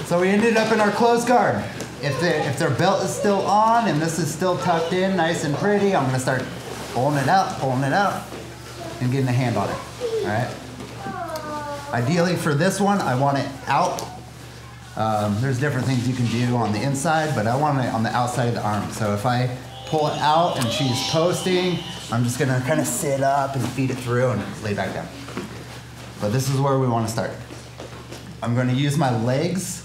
So we ended up in our closed guard. If their belt is still on and this is still tucked in nice and pretty, I'm gonna start pulling it out, and getting a hand on it, all right? Ideally for this one, I want it out. There's different things you can do on the inside, but I want it on the outside of the arm. So if I pull it out and she's posting, I'm just gonna kind of sit up and feed it through and lay back down. But this is where we wanna start. I'm gonna use my legs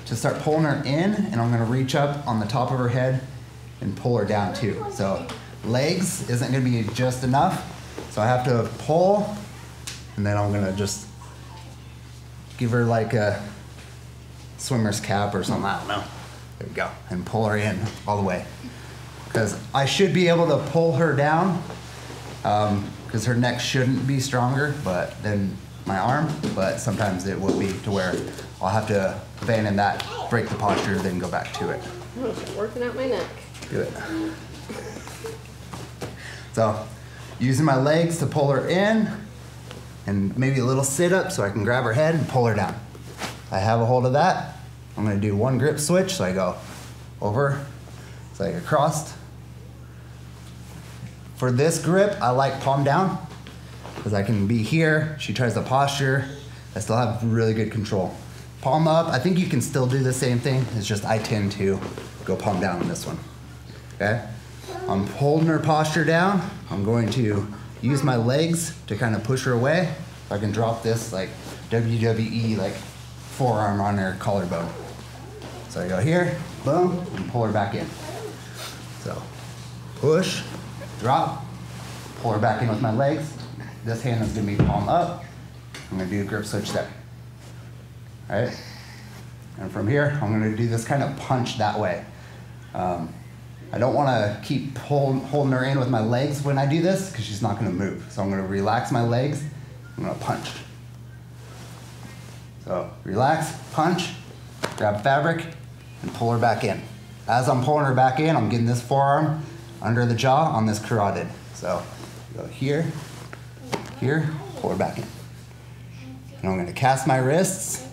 to start pulling her in, and I'm gonna reach up on the top of her head and pull her down too. So legs isn't gonna be just enough, so I have to pull, and then I'm gonna just give her like a swimmer's cap or something, I don't know. There we go, and pull her in all the way. Because I should be able to pull her down, because her neck shouldn't be stronger than my arm, but sometimes it will be to where I'll have to abandon that, break the posture, then go back to it. Working out my neck. Do it. So, using my legs to pull her in, and maybe a little sit up so I can grab her head and pull her down. I have a hold of that. I'm gonna do one grip switch, so I go over, it's like across. For this grip, I like palm down, because I can be here, she tries to posture, I still have really good control. Palm up, I think you can still do the same thing, it's just I tend to go palm down on this one, okay? I'm holding her posture down, I'm going to use my legs to kind of push her away. I can drop this like WWE, like forearm on her collarbone. So I go here, boom, and pull her back in. So push, drop, pull her back in with my legs. This hand is gonna be palm up. I'm gonna do a grip switch there. All right? And from here, I'm gonna do this kind of punch that way. I don't wanna keep holding her in with my legs when I do this, because she's not gonna move. So I'm gonna relax my legs, I'm gonna punch. So relax, punch, grab fabric, and pull her back in. As I'm pulling her back in, I'm getting this forearm under the jaw on this carotid. So go here, here, pull her back in. And I'm gonna cast my wrists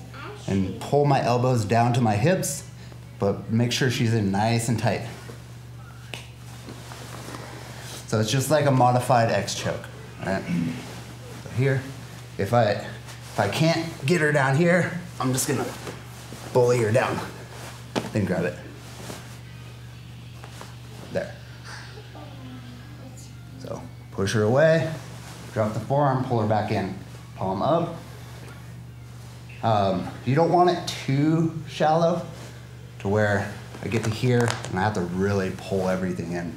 and pull my elbows down to my hips, but make sure she's in nice and tight. So it's just like a modified X choke, right? So here, if I can't get her down here, I'm just gonna bully her down, then grab it. There. So push her away, drop the forearm, pull her back in, palm up. You don't want it too shallow to where I get to here and I have to really pull everything in.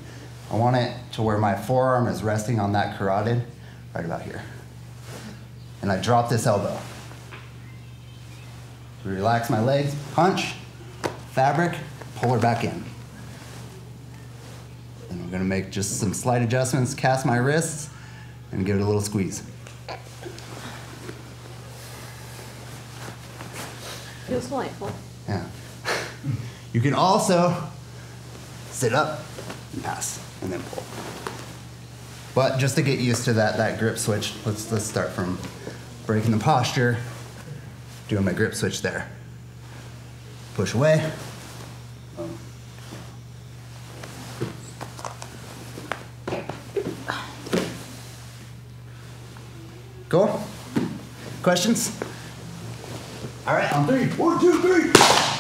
I want it to where my forearm is resting on that carotid, right about here. And I drop this elbow. Relax my legs, punch, fabric, pull her back in. And I'm gonna make just some slight adjustments, cast my wrists, and give it a little squeeze. Feels delightful. Yeah. You can also sit up and pass, and then pull. But just to get used to that grip switch, let's start from breaking the posture, doing my grip switch there. Push away. Cool? Questions? All right, on 3. 1, 2, 3.